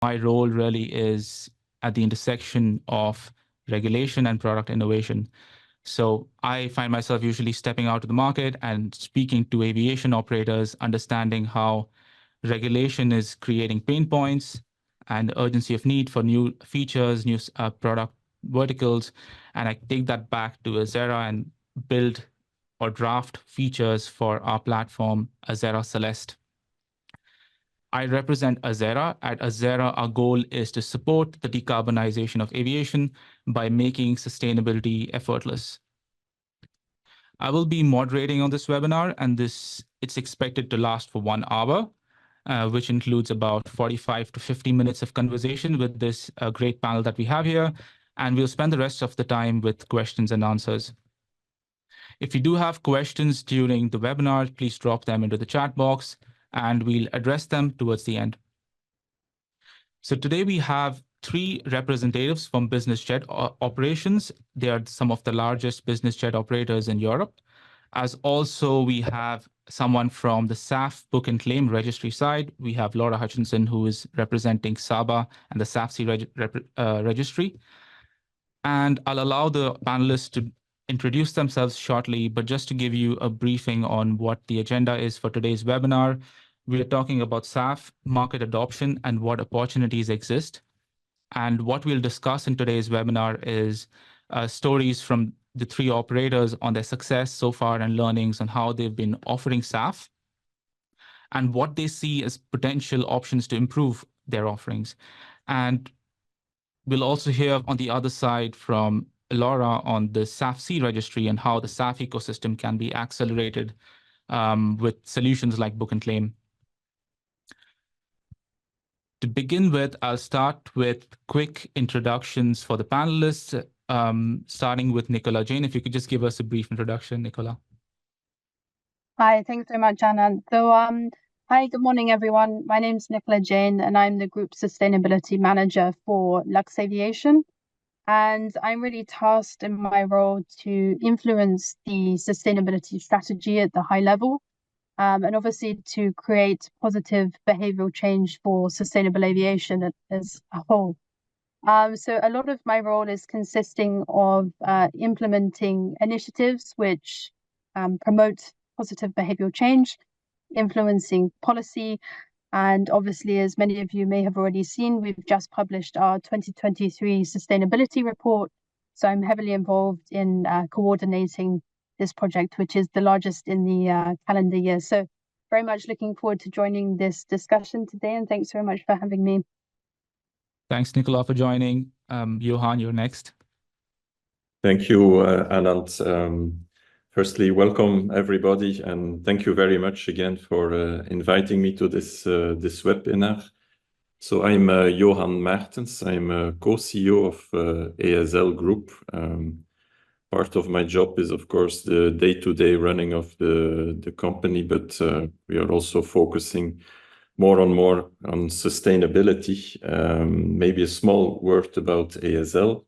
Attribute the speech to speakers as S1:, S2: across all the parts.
S1: my role really is at the intersection of regulation and product innovation. So I find myself usually stepping out to the market and speaking to aviation operators, understanding how regulation is creating pain points and urgency of need for new features, new product verticals. And I take that back to Azzera and build or draft features for our platform, Azzera Celeste. I represent Azzera. At Azzera, our goal is to support the decarbonization of aviation by making sustainability effortless. I will be moderating on this webinar, and it's expected to last for 1 hour, which includes about 45 to 50 minutes of conversation with this great panel that we have here, and we'll spend the rest of the time with questions and answers. If you do have questions during the webinar, please drop them into the chat box, and we'll address them towards the end. So today we have 3 representatives from business jet operations. They are some of the largest business jet operators in Europe. As also we have someone from the SAF book and claim registry side. We have Laura Hutchinson, who is representing SABA and the SAFC registry. And I'll allow the panelists to introduce themselves shortly, but just to give you a briefing on what the agenda is for today's webinar, we are talking about SAF market adoption and what opportunities exist. And what we'll discuss in today's webinar is stories from the 3 operators on their success so far and learnings on how they've been offering SAF and what they see as potential options to improve their offerings. And we'll also hear on the other side from Laura on the SAFC registry and how the SAF ecosystem can be accelerated with solutions like book and claim. To begin with, I'll start with quick introductions for the panelists, starting with Nicola Jane. If you could just give us a brief introduction, Nicola.
S2: Hi, thanks very much, Anand. So, hi, good morning, everyone. My name is Nicola Jane, and I'm the Group Sustainability Manager for Lux Aviation. And I'm really tasked in my role to influence the sustainability strategy at the high level. And obviously to create positive behavioral change for sustainable aviation as a whole. So a lot of my role is consisting of implementing initiatives which promote positive behavioral change, influencing policy, and obviously, as many of you may have already seen, we've just published our 2023 sustainability report. So I'm heavily involved in coordinating this project, which is the largest in the calendar year. So very much looking forward to joining this discussion today, and thanks very much for having me.
S1: Thanks, Nicola, for joining. Johan, you're next.
S3: Thank you, Anand. Firstly, welcome everybody, and thank you very much again for inviting me to this webinar. So I'm Johan Mertens. I'm a co-CEO of ASL Group. Part of my job is, of course, the day-to-day running of the company, but we are also focusing more on sustainability. Maybe a small word about ASL.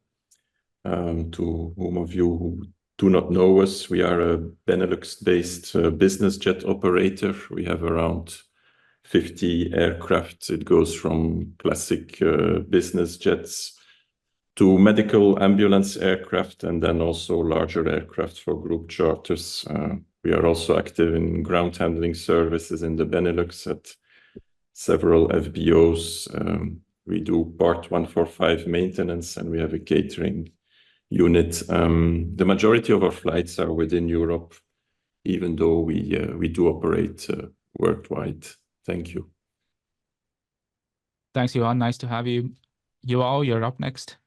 S3: To whom of you who do not know us, we are a Benelux-based business jet operator. We have around 50 aircraft. It goes from classic business jets to medical ambulance aircraft, and then also larger aircraft for group charters. We are also active in ground handling services in the Benelux at several FBOs. We do Part 145 maintenance, and we have a catering unit. The majority of our flights are within Europe, even though we do operate worldwide. Thank you.
S1: Thanks, Johan. Nice to have you. Joao, you're up next.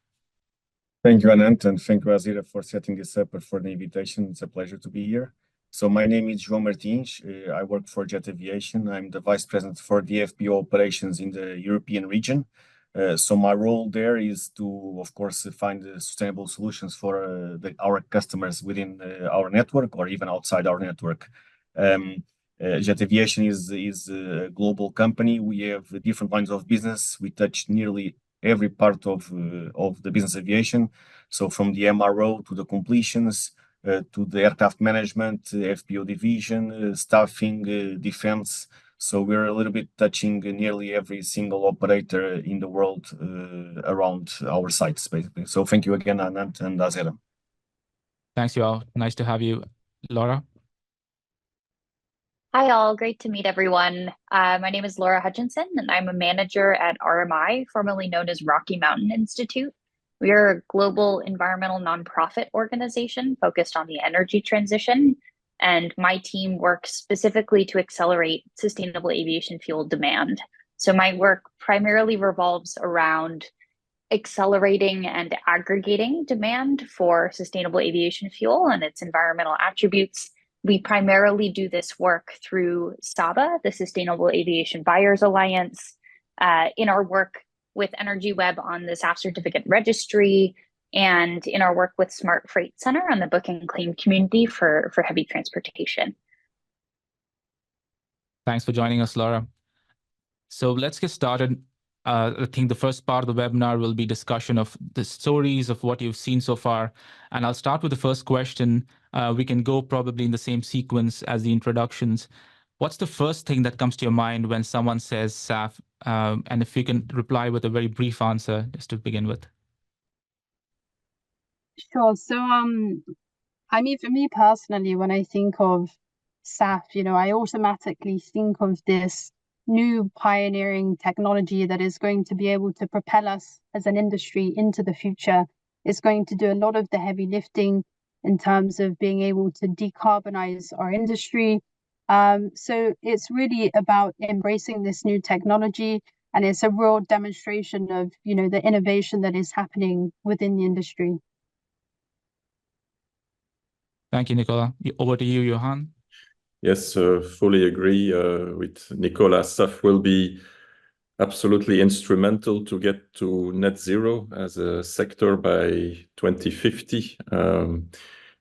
S4: Thank you, Anand, and thank you, Azzera, for setting this up and for the invitation. It's a pleasure to be here. So my name is João Martins. I work for Jet Aviation. I'm the Vice President for the FBO operations in the European region. So my role there is to, of course, find sustainable solutions for our customers within our network or even outside our network. Jet Aviation is a global company. We have different lines of business. We touch nearly every part of the business aviation. So from the MRO to the completions, to the aircraft management, FBO division, staffing, defense. So we're a little bit touching nearly every single operator in the world around our sites, basically. So thank you again, Anand and Azzera.
S1: Thanks, Joao. Nice to have you. Laura?
S5: Hi, all. Great to meet everyone. My name is Laura Hutchinson, and I'm a manager at RMI, formerly known as Rocky Mountain Institute. We are a global environmental nonprofit organization focused on the energy transition, and my team works specifically to accelerate sustainable aviation fuel demand. So my work primarily revolves around accelerating and aggregating demand for sustainable aviation fuel and its environmental attributes. We primarily do this work through SABA, the Sustainable Aviation Buyers Alliance, in our work with Energy Web on the SAF certificate registry, and in our work with Smart Freight Center on the book and claim community for heavy transportation.
S1: Thanks for joining us, Laura. So let's get started. I think the first part of the webinar will be discussion of the stories of what you've seen so far. And I'll start with the first question. We can go probably in the same sequence as the introductions. What's the first thing that comes to your mind when someone says SAF? And if you can reply with a very brief answer, just to begin with.
S2: Sure. So, I mean, for me personally, when I think of SAF, I automatically think of this new pioneering technology that is going to be able to propel us as an industry into the future. It's going to do a lot of the heavy lifting in terms of being able to decarbonize our industry. So it's really about embracing this new technology, and it's a real demonstration of, the innovation that is happening within the industry.
S1: Thank you, Nicola. Over to you, Johan.
S3: Yes, fully agree with Nicola. SAF will be absolutely instrumental to get to net zero as a sector by 2050.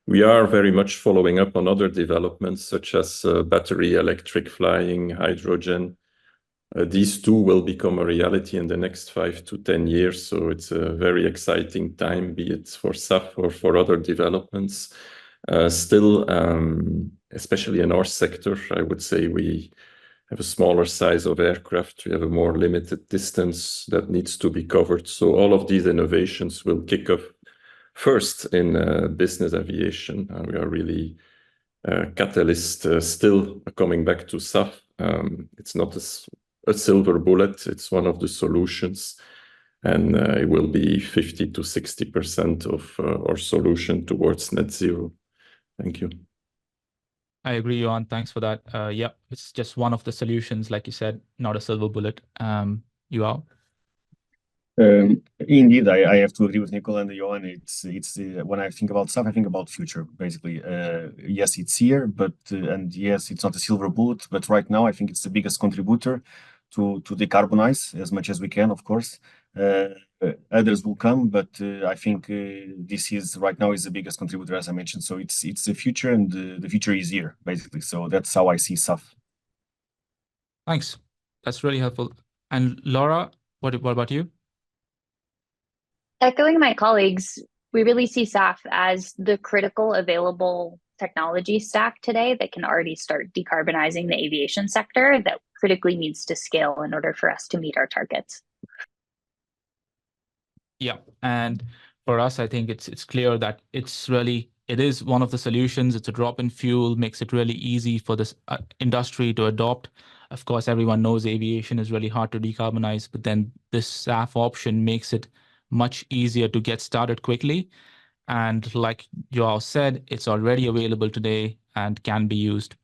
S3: We are very much following up on other developments such as battery electric flying, hydrogen. These two will become a reality in the next 5 to 10 years. So it's a very exciting time, be it for SAF or for other developments. Still, especially in our sector, I would say we have a smaller size of aircraft. We have a more limited distance that needs to be covered. So all of these innovations will kick off first in business aviation. We are really catalyst still coming back to SAF. It's not a silver bullet. It's one of the solutions. And it will be 50 to 60% of our solution towards net zero. Thank you.
S1: I agree, Johan. Thanks for that. Yeah, it's just one of the solutions, like you said, not a silver bullet. Johan?
S4: Indeed, I have to agree with Nicola and Johan. It's when I think about SAF, I think about future, basically. Yes, it's here, but and yes, it's not a silver bullet, but right now I think it's the biggest contributor to decarbonize as much as we can, of course. Others will come, but I think this is right now is the biggest contributor, as I mentioned. So it's the future, and the future is here, basically. So that's how I see SAF.
S1: Thanks. That's really helpful. And Laura, what about you?
S5: Echoing my colleagues, we really see SAF as the critical available technology stack today that can already start decarbonizing the aviation sector that critically needs to scale in order for us to meet our targets.
S1: Yeah, and for us, I think it's clear that it is one of the solutions. It's a drop in fuel, makes it really easy for this industry to adopt. Of course, everyone knows aviation is really hard to decarbonize, but then this SAF option makes it much easier to get started quickly. And like Joao said, it's already available today and can be used.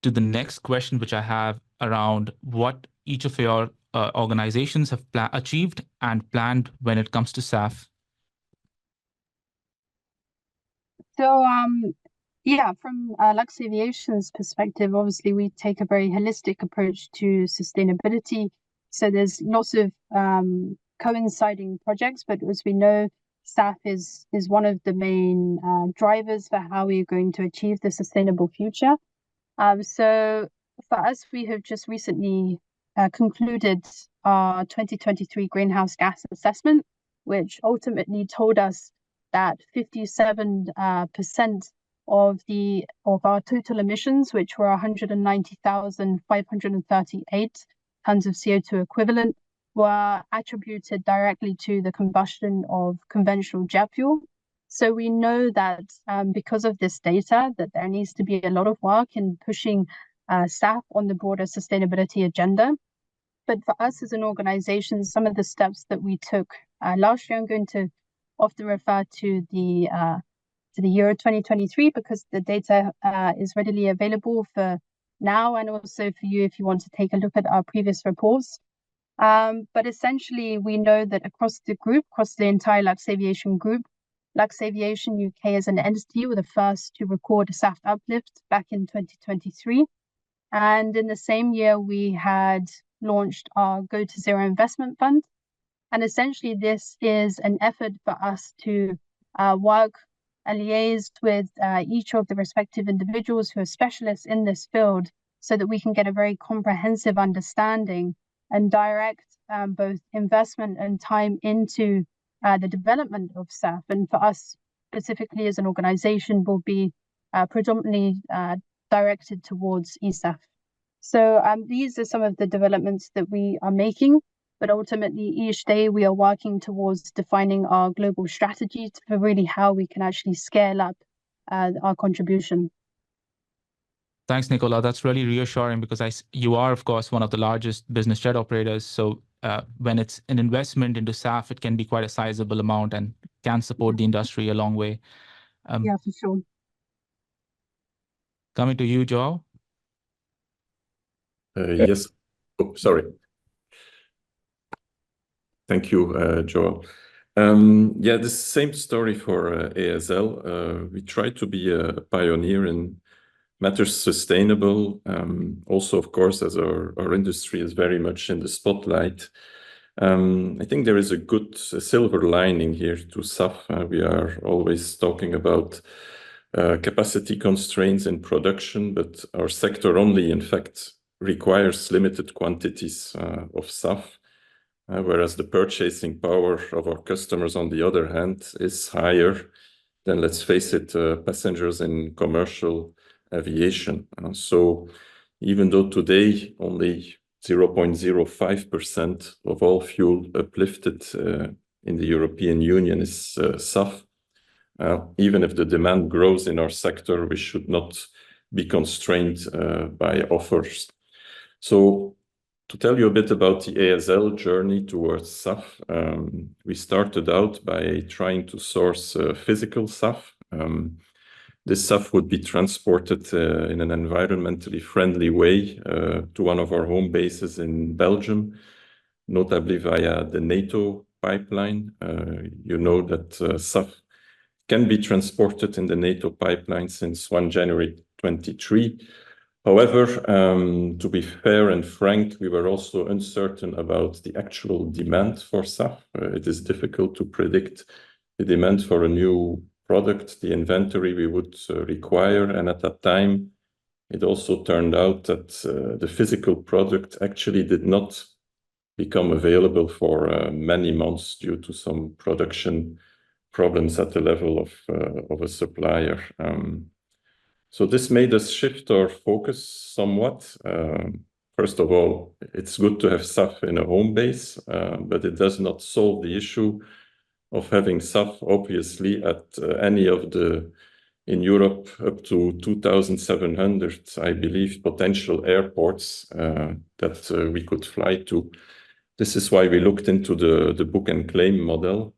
S1: To the next question, which I have around what each of your organizations have achieved and planned when it comes to SAF.
S2: So, yeah, from Lux Aviation's perspective, obviously we take a very holistic approach to sustainability. So there's lots of coinciding projects, but as we know, SAF is one of the main drivers for how we're going to achieve the sustainable future. So for us, we have just recently concluded our 2023 greenhouse gas assessment, which ultimately told us that 57% of our total emissions, which were 190,538 tons of CO2 equivalent, were attributed directly to the combustion of conventional jet fuel. So we know that because of this data, that there needs to be a lot of work in pushing SAF on the broader sustainability agenda. But for us as an organization, some of the steps that we took last year, I'm going to often refer to the year 2023 because the data is readily available for now and also for you if you want to take a look at our previous reports. But essentially, we know that across the group, across the entire Lux Aviation group, Lux Aviation UK as an entity were the first to record a SAF uplift back in 2023. And in the same year, we had launched our Go to Zero investment fund. And essentially, this is an effort for us to work and liaise with each of the respective individuals who are specialists in this field so that we can get a very comprehensive understanding and direct both investment and time into the development of SAF. And for us, specifically as an organization, will be predominantly directed towards eSAF. So these are some of the developments that we are making, but ultimately each day we are working towards defining our global strategy for really how we can actually scale up our contribution.
S1: Thanks, Nicola. That's really reassuring because you are, of course, one of the largest business jet operators. So when it's an investment into SAF, it can be quite a sizable amount and can support the industry a long way.
S2: Yeah, for sure.
S1: Coming to you, Joao.
S3: Yes. Oh, sorry. Thank you, Joel. Yeah, the same story for ASL. We try to be a pioneer in matters sustainable. Also, of course, as our industry is very much in the spotlight. I think there is a good silver lining here to SAF. We are always talking about capacity constraints in production, but our sector only, in fact, requires limited quantities of SAF, whereas the purchasing power of our customers, on the other hand, is higher than, let's face it, passengers in commercial aviation. So even though today only 0.05% of all fuel uplifted in the European Union is SAF, even if the demand grows in our sector, we should not be constrained by offers. So to tell you a bit about the ASL journey towards SAF, we started out by trying to source physical SAF. This SAF would be transported in an environmentally friendly way to one of our home bases in Belgium, notably via the NATO pipeline. You know that SAF can be transported in the NATO pipeline since 1 January 2023. However, to be fair and frank, we were also uncertain about the actual demand for SAF. It is difficult to predict the demand for a new product, the inventory we would require. And at that time, it also turned out that the physical product actually did not become available for many months due to some production problems at the level of a supplier. So this made us shift our focus somewhat. First of all, it's good to have SAF in a home base, but it does not solve the issue of having SAF, obviously, at any of the, in Europe, up to 2,700, I believe, potential airports that we could fly to. This is why we looked into the book and claim model.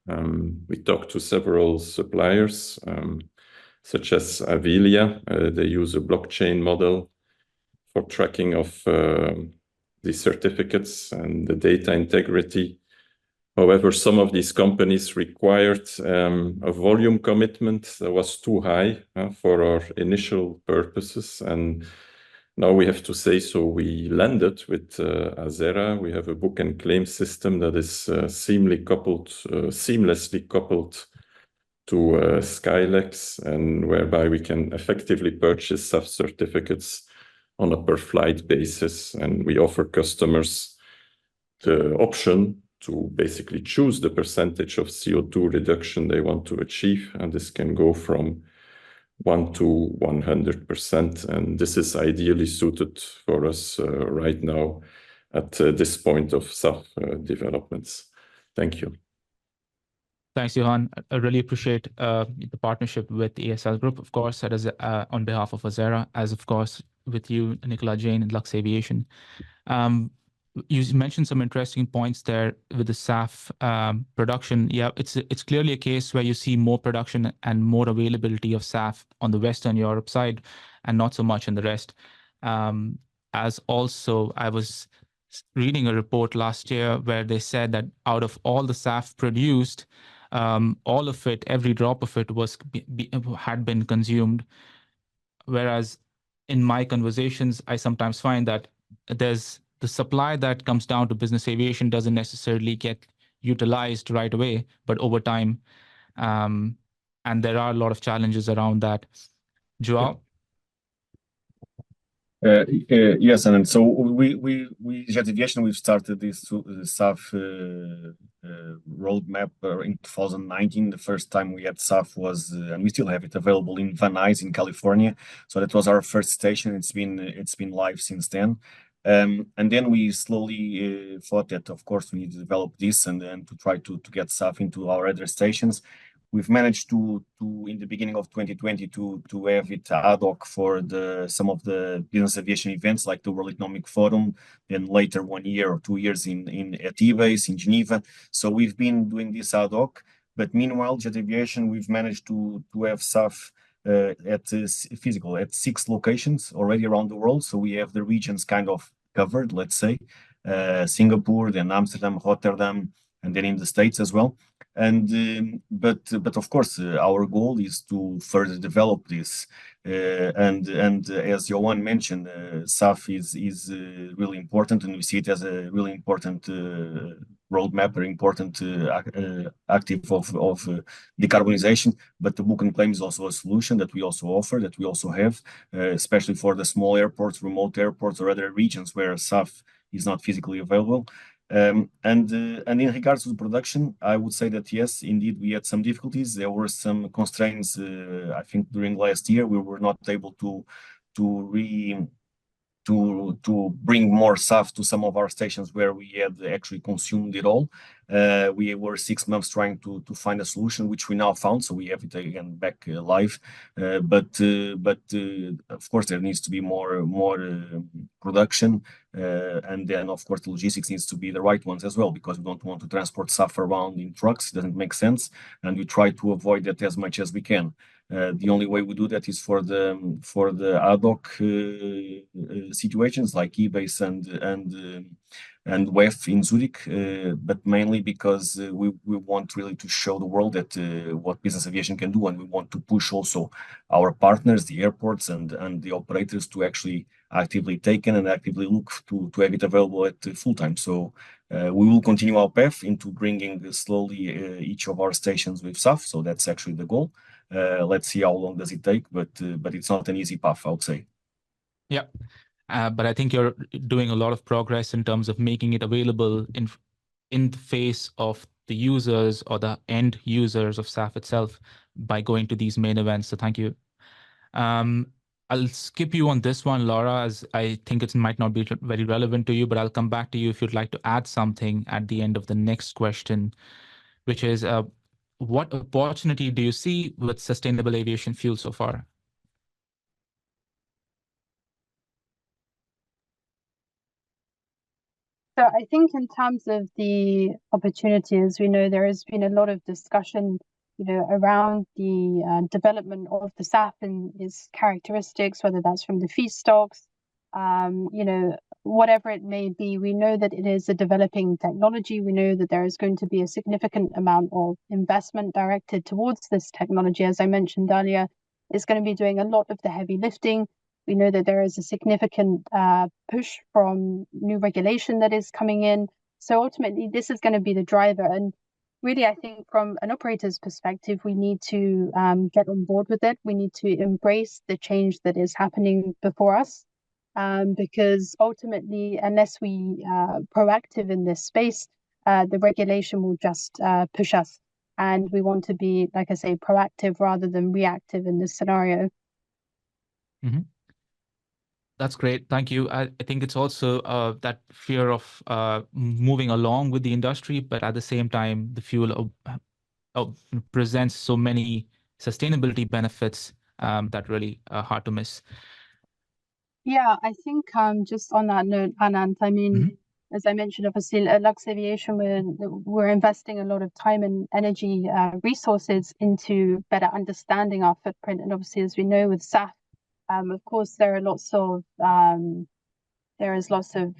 S3: We talked to several suppliers, such as Avilia. They use a blockchain model for tracking of the certificates and the data integrity. However, some of these companies required a volume commitment that was too high for our initial purposes. And now we have to say, so we landed with Azzera. We have a book and claim system that is seamlessly coupled to Skylex, and whereby we can effectively purchase SAF certificates on a per flight basis. And we offer customers the option to basically choose the percentage of CO2 reduction they want to achieve. And this can go from 1 to 100%. And this is ideally suited for us right now at this point of SAF developments. Thank you.
S1: Thanks, Johan. I really appreciate the partnership with the ESL Group, of course, that is on behalf of Azzera, as of course with you, Nicola Jane, and Lux Aviation. You mentioned some interesting points there with the SAF production. Yeah, it's clearly a case where you see more production and more availability of SAF on the Western Europe side, and not so much in the rest. As also, I was reading a report last year where they said that out of all the SAF produced, all of it, every drop of it had been consumed. Whereas in my conversations, I sometimes find that there's the supply that comes down to business aviation doesn't necessarily get utilized right away, but over time. And there are a lot of challenges around that. Joao?
S4: Yes, and so we Jet Aviation, we've started this SAF roadmap in 2019. The first time we had SAF was, and we still have it available in Van Nuys in California. So that was our first station. It's been live since then. And then we slowly thought that, of course, we need to develop this and to try to get SAF into our other stations. We've managed to in the beginning of 2020 to have it ad hoc for some of the business aviation events like the World Economic Forum, then later 1 year or 2 years at EBACE in Geneva. So we've been doing this ad hoc, but meanwhile, Jet Aviation, we've managed to have SAF at 6 locations already around the world. So we have the regions kind of covered, let's say, Singapore, then Amsterdam, Rotterdam, and then in the States as well. And but of course, our goal is to further develop this. And as Johan mentioned, SAF is really important, and we see it as a really important roadmap, or important active of decarbonization. But the book and claim is also a solution that we also offer, that we also have, especially for the small airports, remote airports, or other regions where SAF is not physically available. And in regards to the production, I would say that yes, indeed, we had some difficulties. There were some constraints. I think during last year we were not able to bring more SAF to some of our stations where we had actually consumed it all. We were 6 months trying to find a solution, which we now found, so we have it again back live. But of course there needs to be more production, and then of course the logistics needs to be the right ones as well, because we don't want to transport SAF around in trucks. It doesn't make sense, and we try to avoid that as much as we can. The only way we do that is for the ad hoc situations like EBACE and WEF in Zurich, but mainly because we want really to show the world that what business aviation can do, and we want to push also our partners, the airports and the operators, to actually actively take in and actively look to have it available at full time. So we will continue our path into bringing slowly each of our stations with SAF. So that's actually the goal. Let's see how long does it take, but it's not an easy path, I would say.
S1: Yeah, but I think you're doing a lot of progress in terms of making it available in the face of the users or the end users of SAF itself by going to these main events. So thank you. I'll skip you on this one, Laura, as I think it might not be very relevant to you, but I'll come back to you if you'd like to add something at the end of the next question, which is, what opportunity do you see with sustainable aviation fuel so far?
S2: So I think in terms of the opportunities, we know there has been a lot of discussion, around the development of the SAF and its characteristics, whether that's from the feedstocks, whatever it may be. We know that it is a developing technology. We know that there is going to be a significant amount of investment directed towards this technology. As I mentioned earlier, it's going to be doing a lot of the heavy lifting. We know that there is a significant push from new regulation that is coming in. So ultimately, this is going to be the driver. And really, I think from an operator's perspective, we need to get on board with it. We need to embrace the change that is happening before us. Because ultimately, unless we are proactive in this space, the regulation will just push us. and we want to be, like I say, proactive rather than reactive in this scenario.
S1: Mm-hmm. That's great. Thank you. I think it's also that fear of moving along with the industry, but at the same time, the fuel presents so many sustainability benefits that really are hard to miss.
S2: Yeah, I think just on that note, Anand, I mean, as I mentioned, obviously, at Lux Aviation, we're investing a lot of time and energy resources into better understanding our footprint. And obviously, as we know with SAF, of course, there is lots of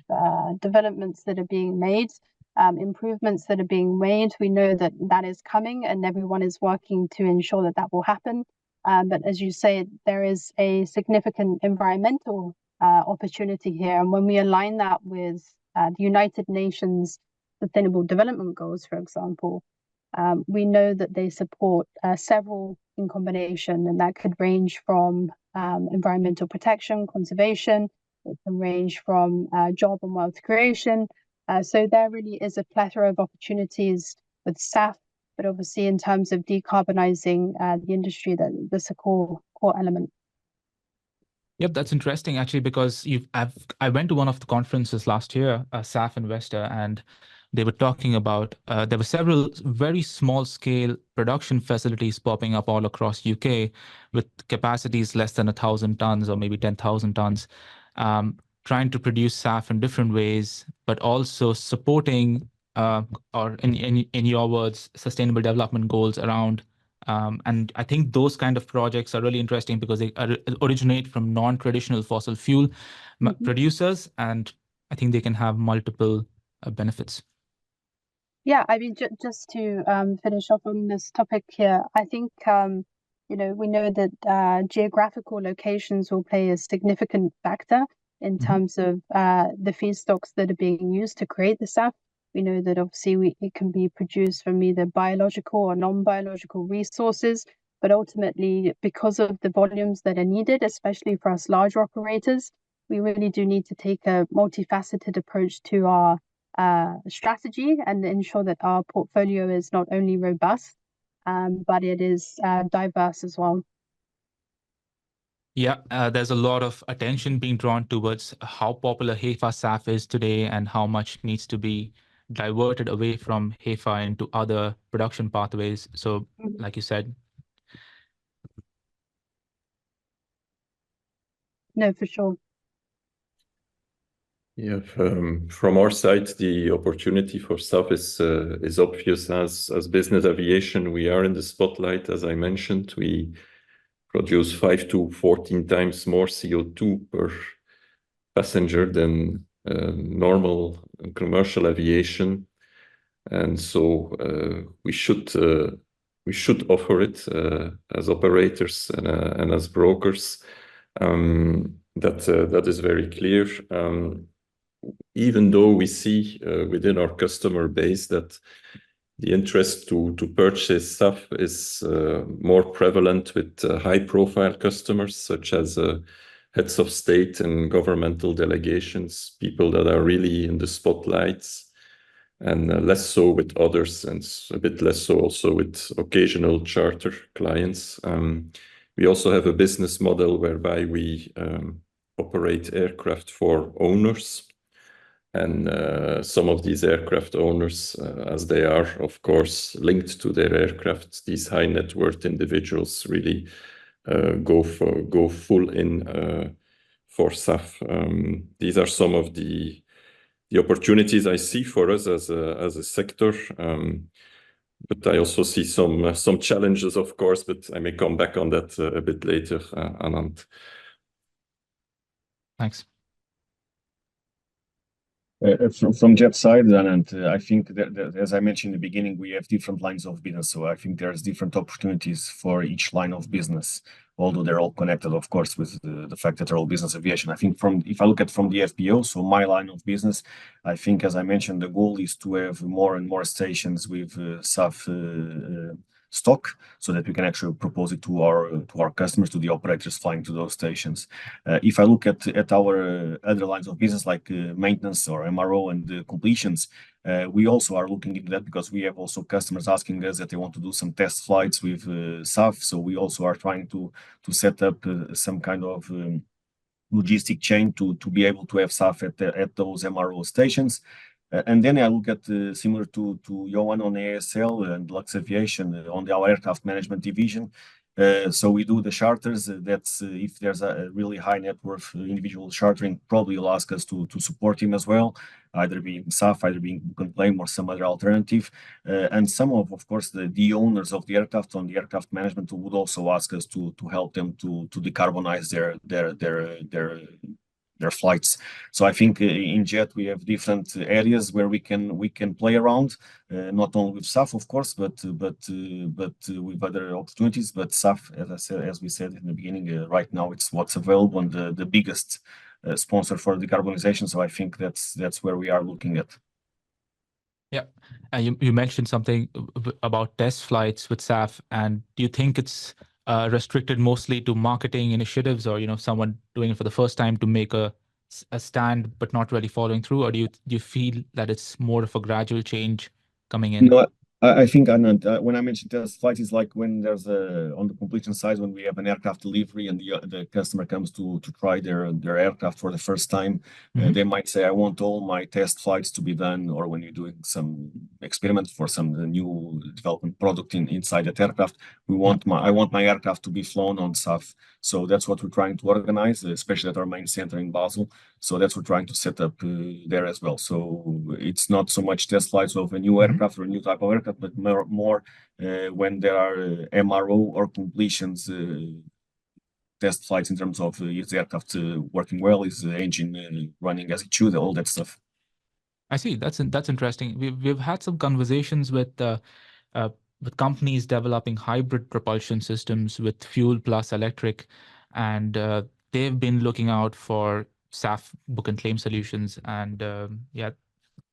S2: developments that are being made, improvements that are being made. We know that that is coming, and everyone is working to ensure that that will happen. But as you say, there is a significant environmental opportunity here, and when we align that with the United Nations Sustainable Development Goals, for example, we know that they support several in combination, and that could range from environmental protection, conservation. It can range from job and wealth creation. So there really is a plethora of opportunities with SAF, but obviously in terms of decarbonizing the industry, that's a core element.
S1: Yep, that's interesting actually, because I went to one of the conferences last year, SAF Investor, and they were talking about there were several very small scale production facilities popping up all across UK with capacities less than 1,000 tons or maybe 10,000 tons, trying to produce SAF in different ways, but also supporting or in your words, sustainable development goals around. And I think those kind of projects are really interesting because they originate from non-traditional fossil fuel producers, and I think they can have multiple benefits.
S2: Yeah, I mean, just to finish off on this topic here, I think, we know that geographical locations will play a significant factor in terms of the feedstocks that are being used to create the SAF. We know that obviously it can be produced from either biological or non-biological resources, but ultimately, because of the volumes that are needed, especially for us larger operators, we really do need to take a multifaceted approach to our strategy and ensure that our portfolio is not only robust, but it is diverse as well.
S1: Yeah, there's a lot of attention being drawn towards how popular HEFA SAF is today and how much needs to be diverted away from HEFA into other production pathways. So, like you said.
S2: No, for sure.
S3: Yeah, from our side, the opportunity for SAF is obvious. As Business Aviation, we are in the spotlight. As I mentioned, we produce 5 to 14 times more CO2 per passenger than normal commercial aviation, and so we should offer it as operators and as brokers. That is very clear. Even though we see within our customer base that the interest to purchase SAF is more prevalent with high-profile customers, such as heads of state and governmental delegations, people that are really in the spotlights, and less so with others, and a bit less so also with occasional charter clients. We also have a business model whereby we operate aircraft for owners. And some of these aircraft owners, as they are, of course, linked to their aircraft, these high net worth individuals really go full in for SAF. These are some of the opportunities I see for us as a sector. But I also see some challenges, of course, but I may come back on that a bit later, Anand.
S1: Thanks.
S4: From Jet's side, and I think that, as I mentioned in the beginning, we have different lines of business. So I think there's different opportunities for each line of business, although they're all connected, of course, with the fact that they're all business aviation. I think if I look at from the FBO, so my line of business, I think, as I mentioned, the goal is to have more and more stations with SAF stock, so that we can actually propose it to our customers, to the operators flying to those stations. If I look at our other lines of business like maintenance or MRO and completions, we also are looking into that because we have also customers asking us that they want to do some test flights with SAF. So we also are trying to set up some kind of logistic chain to be able to have SAF at those MRO stations. And then I look at similar to Johan on ASL and Lux Aviation on our aircraft management division. So we do the charters. That's if there's a really high net worth individual chartering, probably will ask us to support him as well, either being SAF, either being book and claim or some other alternative. And some of course, the owners of the aircraft on the aircraft management would also ask us to help them to decarbonize their flights. So I think in JET we have different areas where we can play around, not only with SAF, of course, but with other opportunities. But SAF, as we said in the beginning, right now it's what's available and the biggest sponsor for decarbonization. So I think that's where we are looking at.
S1: Yeah, you mentioned something about test flights with SAF, and do you think it's restricted mostly to marketing initiatives, or someone doing it for the first time to make a stand but not really following through, or do you feel that it's more of a gradual change coming in?
S4: No, I think, Anand, when I mentioned test flights, it's like when there's on the completion side, when we have an aircraft delivery and the customer comes to try their aircraft for the first time, they might say, I want all my test flights to be done, or when you're doing some experiment for some new development product inside that aircraft, I want my aircraft to be flown on SAF. So that's what we're trying to organize, especially at our main center in Basel. So that's what we're trying to set up there as well. So it's not so much test flights of a new aircraft or a new type of aircraft, but more when there are MRO or completions test flights in terms of is the aircraft working well, is the engine running as it should, all that stuff.
S1: I see. That's interesting. We've had some conversations with companies developing hybrid propulsion systems with fuel plus electric, and they've been looking out for SAF book and claim solutions, and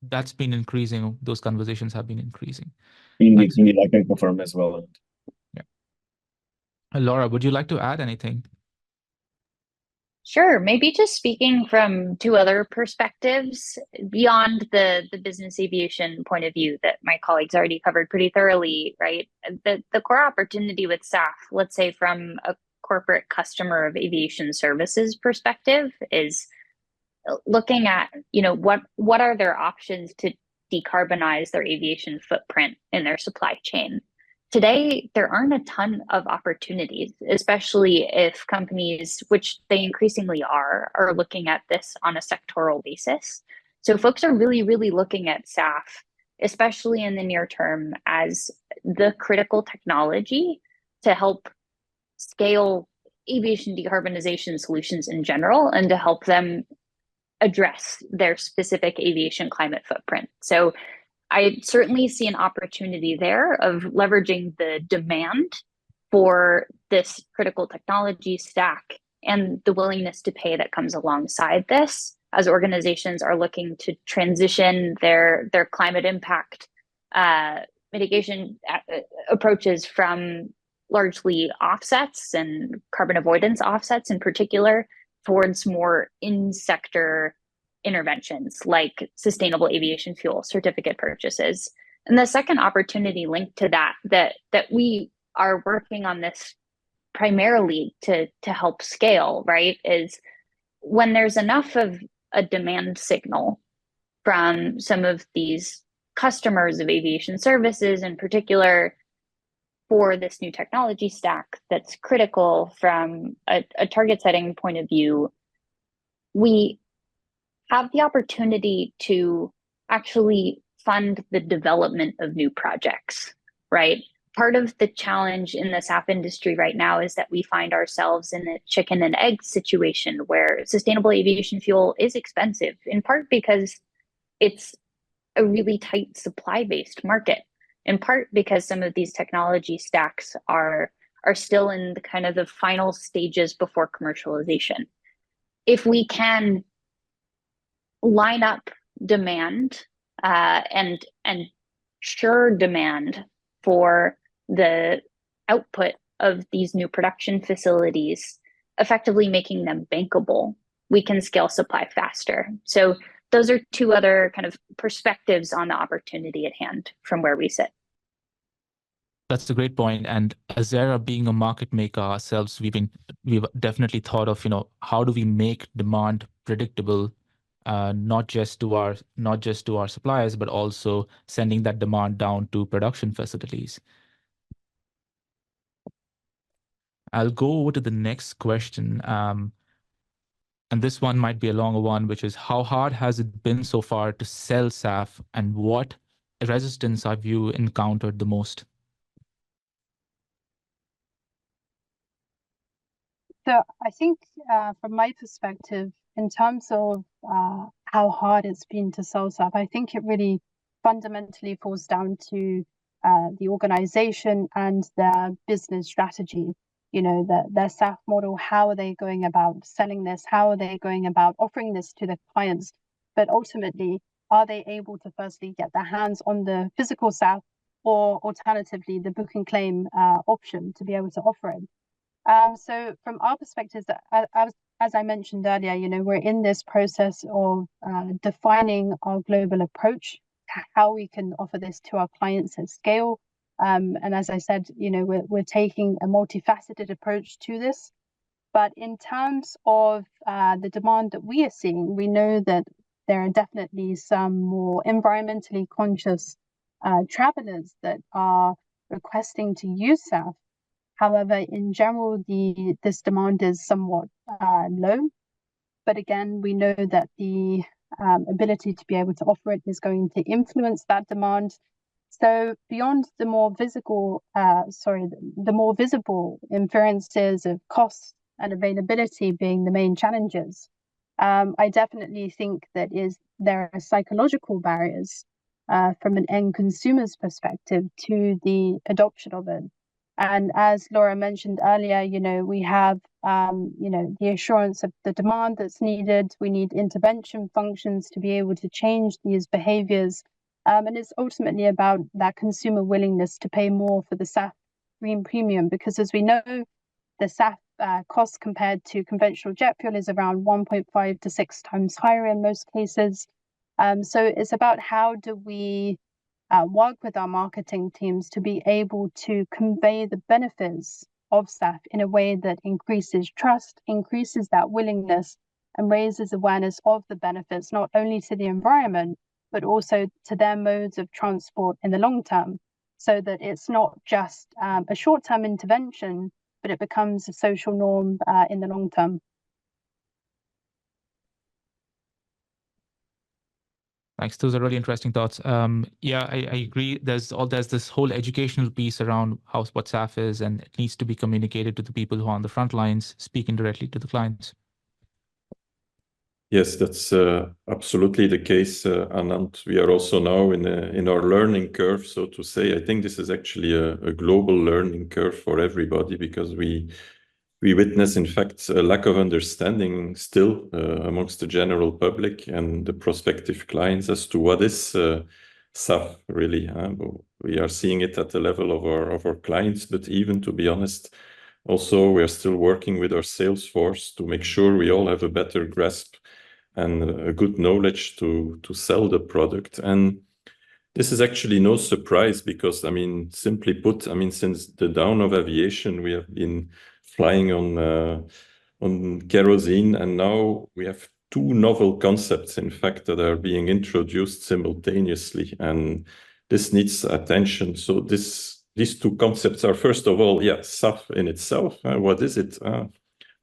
S1: that's been increasing. Those conversations have been increasing.
S4: Indeed, I can confirm as well.
S1: Yeah. Laura, would you like to add anything?
S5: Sure. Maybe just speaking from two other perspectives beyond the business aviation point of view that my colleagues already covered pretty thoroughly, right? The core opportunity with SAF, let's say from a corporate customer of aviation services perspective, is looking at, what are their options to decarbonize their aviation footprint in their supply chain. Today, there aren't a ton of opportunities, especially if companies, which they increasingly are looking at this on a sectoral basis. So folks are really, really looking at SAF, especially in the near term, as the critical technology to help scale aviation decarbonization solutions in general and to help them address their specific aviation climate footprint. So I certainly see an opportunity there of leveraging the demand for this critical technology stack and the willingness to pay that comes alongside this as organizations are looking to transition their climate impact mitigation approaches from largely offsets and carbon avoidance offsets in particular towards more in-sector interventions like sustainable aviation fuel certificate purchases. And the second opportunity linked to that we are working on this primarily to help scale, right, is when there's enough of a demand signal from some of these customers of aviation services in particular for this new technology stack that's critical from a target setting point of view, we have the opportunity to actually fund the development of new projects, right? Part of the challenge in the SAF industry right now is that we find ourselves in a chicken and egg situation where sustainable aviation fuel is expensive, in part because it's a really tight supply-based market, in part because some of these technology stacks are still in the kind of the final stages before commercialization. If we can line up demand and sure demand for the output of these new production facilities, effectively making them bankable, we can scale supply faster. So those are two other kind of perspectives on the opportunity at hand from where we sit.
S1: That's a great point. And Azzera, being a market maker ourselves, we've definitely thought of, how do we make demand predictable, not just to our suppliers, but also sending that demand down to production facilities. I'll go over to the next question. And this one might be a longer one, which is how hard has it been so far to sell SAF, and what resistance have you encountered the most?
S2: So I think from my perspective, in terms of how hard it's been to sell SAF, I think it really fundamentally falls down to the organization and their business strategy. Their SAF model, how are they going about selling this? How are they going about offering this to their clients? But ultimately, are they able to firstly get their hands on the physical SAF, or alternatively, the book and claim option to be able to offer it? So from our perspective, as I mentioned earlier, we're in this process of defining our global approach, how we can offer this to our clients at scale. And as I said, we're taking a multifaceted approach to this. But in terms of the demand that we are seeing, we know that there are definitely some more environmentally conscious travelers that are requesting to use SAF. However, in general, this demand is somewhat low. But again, we know that the ability to be able to offer it is going to influence that demand. So beyond the more visible inferences of cost and availability being the main challenges, I definitely think that there are psychological barriers from an end consumer's perspective to the adoption of it. And as Laura mentioned earlier, we have, the assurance of the demand that's needed. We need intervention functions to be able to change these behaviors. And it's ultimately about that consumer willingness to pay more for the SAF green premium, because as we know, the SAF cost compared to conventional jet fuel is around 1.5 to 6 times higher in most cases. So it's about how do we work with our marketing teams to be able to convey the benefits of SAF in a way that increases trust, increases that willingness, and raises awareness of the benefits, not only to the environment, but also to their modes of transport in the long term, so that it's not just a short-term intervention, but it becomes a social norm in the long term.
S1: Thanks. Those are really interesting thoughts. Yeah, I agree. There's this whole educational piece around what SAF is, and it needs to be communicated to the people who are on the front lines, speaking directly to the clients.
S3: Yes, that's absolutely the case, Anand. We are also now in our learning curve, so to say. I think this is actually a global learning curve for everybody, because we witness, in fact, a lack of understanding still amongst the general public and the prospective clients as to what is SAF really. We are seeing it at the level of our clients, but even, to be honest, also we are still working with our sales force to make sure we all have a better grasp and a good knowledge to sell the product. And this is actually no surprise, because, simply put, since the dawn of aviation, we have been flying on kerosene, and now we have two novel concepts, in fact, that are being introduced simultaneously, and this needs attention. So these two concepts are, first of all, SAF in itself. What is it?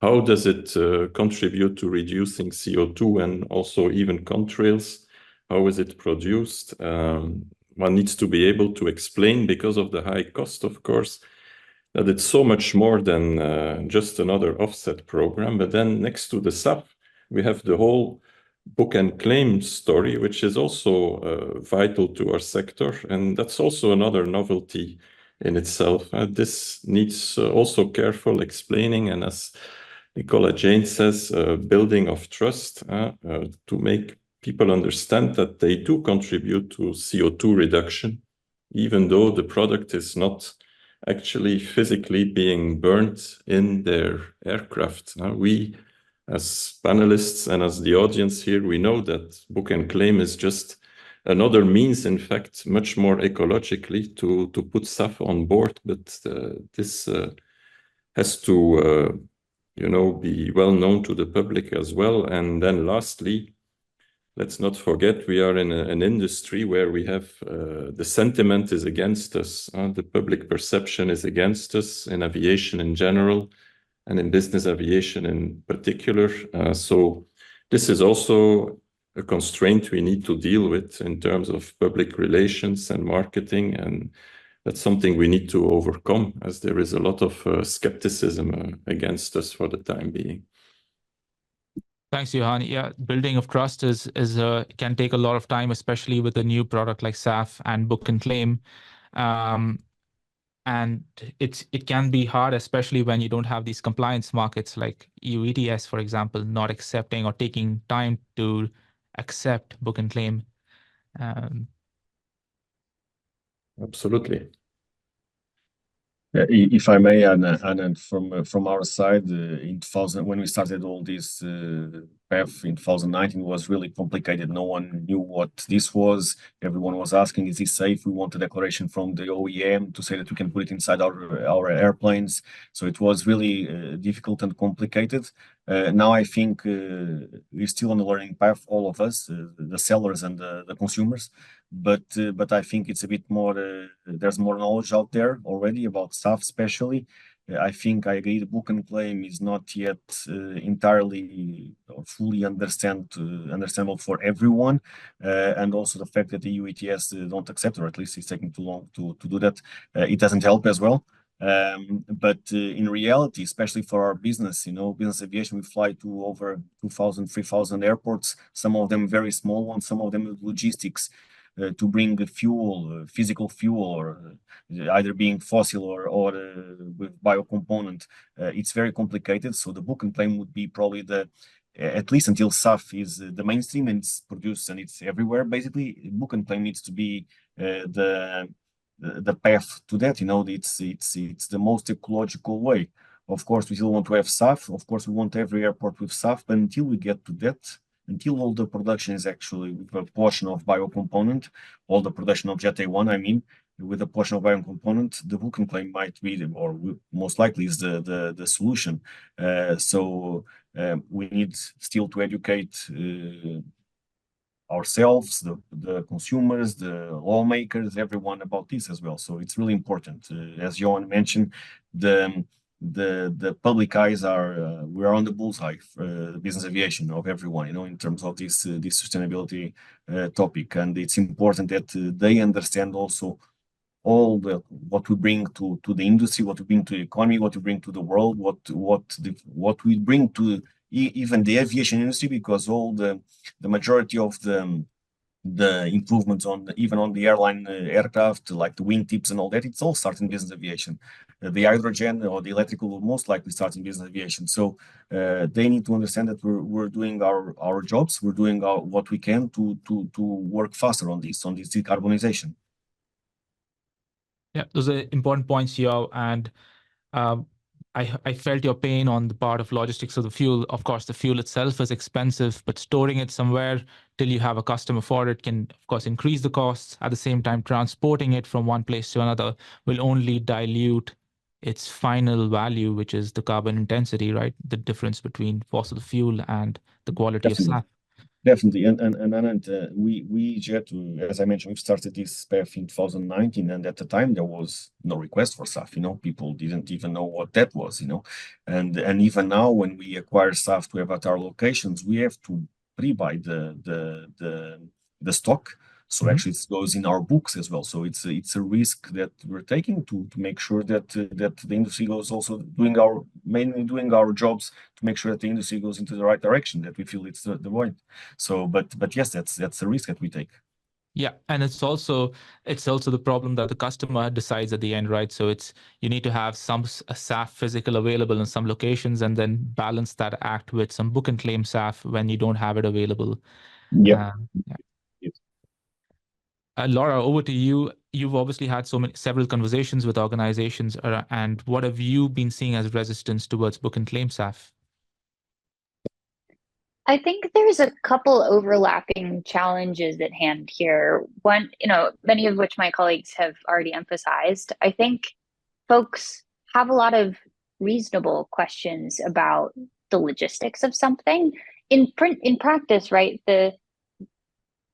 S3: How does it contribute to reducing CO2 and also even contrails? How is it produced? One needs to be able to explain, because of the high cost, of course, that it's so much more than just another offset program. But then next to the SAF, we have the whole book and claim story, which is also vital to our sector. And that's also another novelty in itself. This needs also careful explaining, and as Nicola Jane says, building of trust to make people understand that they do contribute to CO2 reduction, even though the product is not actually physically being burnt in their aircraft. We, as panelists and as the audience here, we know that book and claim is just another means, in fact, much more ecologically to put SAF on board. But this has to, be well known to the public as well. And then lastly, let's not forget, we are in an industry where we have the sentiment is against us. The public perception is against us in aviation in general and in business aviation in particular. So this is also a constraint we need to deal with in terms of public relations and marketing. And that's something we need to overcome, as there is a lot of skepticism against us for the time being.
S1: Thanks, Johan. Yeah, building of trust can take a lot of time, especially with a new product like SAF and book and claim. And it can be hard, especially when you don't have these compliance markets like EU ETS, for example, not accepting or taking time to accept book and claim.
S3: Absolutely.
S4: If I may, and from our side, in 2000, when we started all this path in 2019, was really complicated. No one knew what this was. Everyone was asking, "Is this safe?" We want a declaration from the OEM to say that we can put it inside our airplanes. So it was really difficult and complicated. Now I think we're still on the learning path, all of us, the sellers and the consumers. But I think it's a bit more. There's more knowledge out there already about SAF, especially. I think I agree. The book and claim is not yet entirely or fully understandable for everyone, and also the fact that the EU ETS don't accept, or at least it's taking too long to do that. It doesn't help as well. But in reality, especially for our business, business aviation, we fly to over 2,000, 3,000 airports. Some of them very small ones, some of them with logistics. To bring fuel, physical fuel, or either being fossil or with biocomponent, it's very complicated. So the book and claim would be probably at least until SAF is the mainstream and it's produced and it's everywhere. Basically, book and claim needs to be the path to that. It's the most ecological way. Of course, we still want to have SAF. Of course, we want every airport with SAF. But until we get to that, until all the production is actually with a portion of biocomponent, all the production of Jet A1, I mean, with a portion of biocomponent, the book and claim might be, or most likely is the solution. So we need still to educate ourselves, the consumers, the lawmakers, everyone about this as well. So it's really important. As Johan mentioned, the public eyes we are on the bullseye for business aviation of everyone, in terms of this sustainability topic, and it's important that they understand also all what we bring to the industry, what we bring to the economy, what we bring to the world, what we bring to even the aviation industry, because all the majority of the improvements even on the airline aircraft, like the wingtips and all that, it's all starting business aviation. The hydrogen or the electrical will most likely start in business aviation. So they need to understand that we're doing our jobs, we're doing what we can to work faster on this decarbonization.
S1: Yeah, those are important points here, and I felt your pain on the part of logistics of the fuel. Of course, the fuel itself is expensive, but storing it somewhere till you have a customer for it can, of course, increase the costs. At the same time, transporting it from one place to another will only dilute its final value, which is the carbon intensity, right? The difference between fossil fuel and the quality of SAF.
S4: Definitely, and we Jet, as I mentioned, we've started this path in 2019, and at the time there was no request for SAF. People didn't even know what that was. And even now, when we acquire SAF to have at our locations, we have to pre-buy the stock. So actually, it goes in our books as well. So it's a risk that we're taking to make sure that the industry goes also mainly doing our jobs to make sure that the industry goes into the right direction, that we feel it's the point. So, but yes, that's a risk that we take.
S1: Yeah, and it's also the problem that the customer decides at the end, right? So you need to have a SAF physical available in some locations, and then balance that act with some book and claim SAF when you don't have it available.
S4: Yeah.
S1: Laura, over to you. you've obviously had several conversations with organizations, and what have you been seeing as resistance towards book and claim SAF?
S5: I think there's a couple overlapping challenges at hand here. One, many of which my colleagues have already emphasized. I think folks have a lot of reasonable questions about the logistics of something. In practice, right,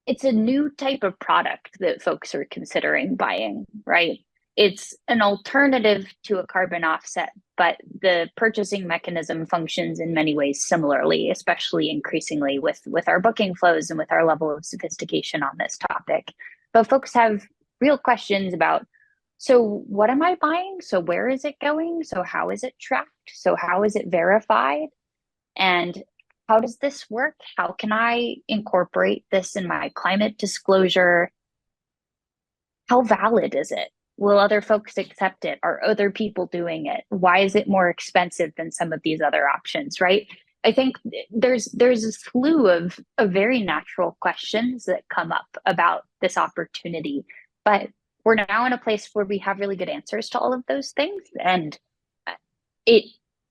S5: it's a new type of product that folks are considering buying, right? It's an alternative to a carbon offset, but the purchasing mechanism functions in many ways similarly, especially increasingly with our booking flows and with our level of sophistication on this topic. But folks have real questions about, so what am I buying? So where is it going? So how is it tracked? So how is it verified? And how does this work? How can I incorporate this in my climate disclosure? How valid is it? Will other folks accept it? Are other people doing it? Why is it more expensive than some of these other options, right? I think there's a slew of very natural questions that come up about this opportunity, but we're now in a place where we have really good answers to all of those things, and it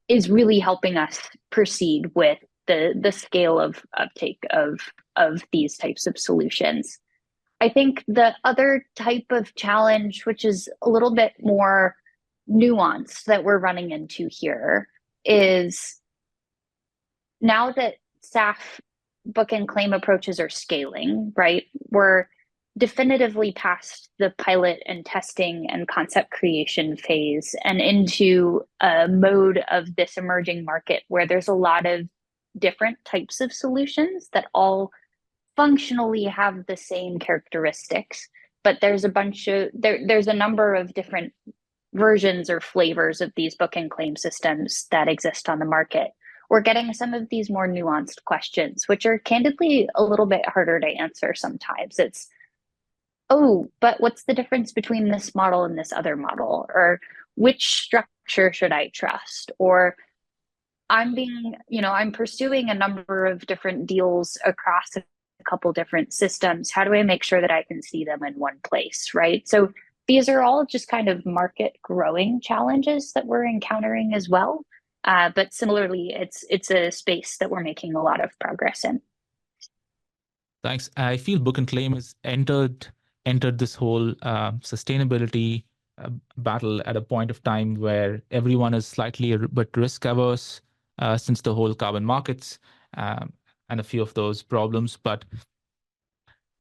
S5: is really helping us proceed with the scale of uptake of these types of solutions. I think the other type of challenge, which is a little bit more nuanced that we're running into here, is now that SAF book and claim approaches are scaling, right? We're definitively past the pilot and testing and concept creation phase and into a mode of this emerging market where there's a lot of different types of solutions that all functionally have the same characteristics, but there's there's a number of different versions or flavors of these book and claim systems that exist on the market. We're getting some of these more nuanced questions, which are candidly a little bit harder to answer sometimes. It's, oh, but what's the difference between this model and this other model? Or which structure should I trust? Or I'm pursuing a number of different deals across a couple different systems. How do I make sure that I can see them in one place, right? So these are all just kind of market growing challenges that we're encountering as well. But similarly, it's a space that we're making a lot of progress in.
S1: Thanks. I feel book and claim has entered this whole sustainability battle at a point of time where everyone is slightly a bit risk averse since the whole carbon markets and a few of those problems. But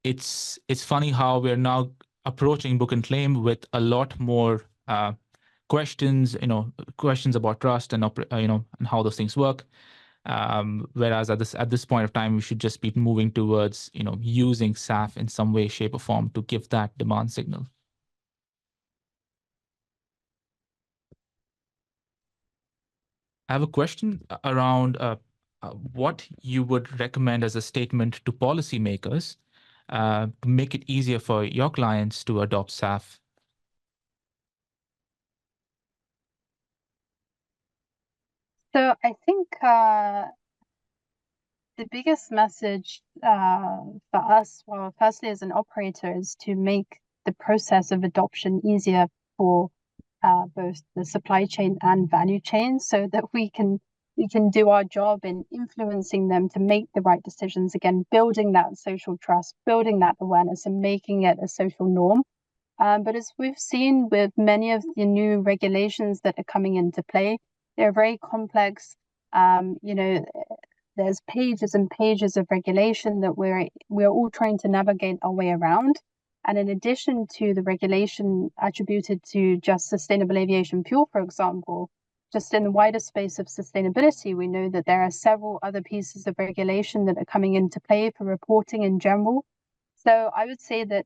S1: it's funny how we're now approaching book and claim with a lot more questions, questions about trust and and how those things work. Whereas at this point of time, we should just be moving towards using SAF in some way, shape, or form to give that demand signal. I have a question around what you would recommend as a statement to policymakers to make it easier for your clients to adopt SAF.
S2: So I think the biggest message for us, well, firstly as an operator, is to make the process of adoption easier for both the supply chain and value chain, so that we can do our job in influencing them to make the right decisions, again, building that social trust, building that awareness, and making it a social norm. But as we've seen with many of the new regulations that are coming into play, they're very complex. There's pages and pages of regulation that we're all trying to navigate our way around. And in addition to the regulation attributed to just sustainable aviation fuel, for example, just in the wider space of sustainability, we know that there are several other pieces of regulation that are coming into play for reporting in general. So I would say that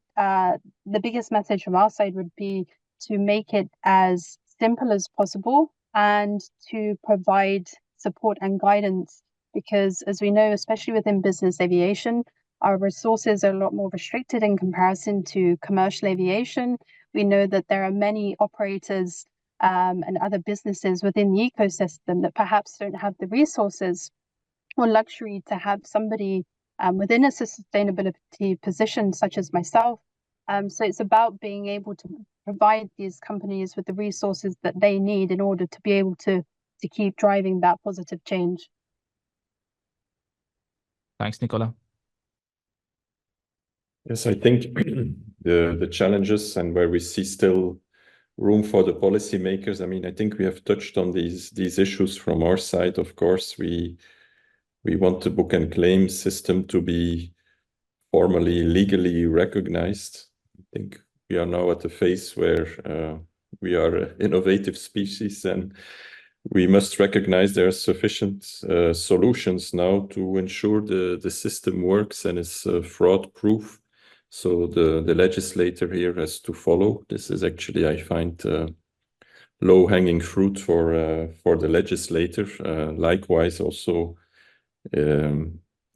S2: the biggest message from our side would be to make it as simple as possible and to provide support and guidance, because as we know, especially within business aviation, our resources are a lot more restricted in comparison to commercial aviation. We know that there are many operators and other businesses within the ecosystem that perhaps don't have the resources or luxury to have somebody within a sustainability position, such as myself, So it's about being able to provide these companies with the resources that they need in order to be able to keep driving that positive change.
S1: Thanks, Nicola.
S3: Yes, I think the challenges and where we see still room for the policymakers. I mean, I think we have touched on these issues from our side. Of course, we want the book and claim system to be formally legally recognized. I think we are now at a phase where we are an innovative species, and we must recognize there are sufficient solutions now to ensure the system works and is fraud-proof. So the legislator here has to follow. This is actually, I find, low-hanging fruit for the legislator. Likewise, also the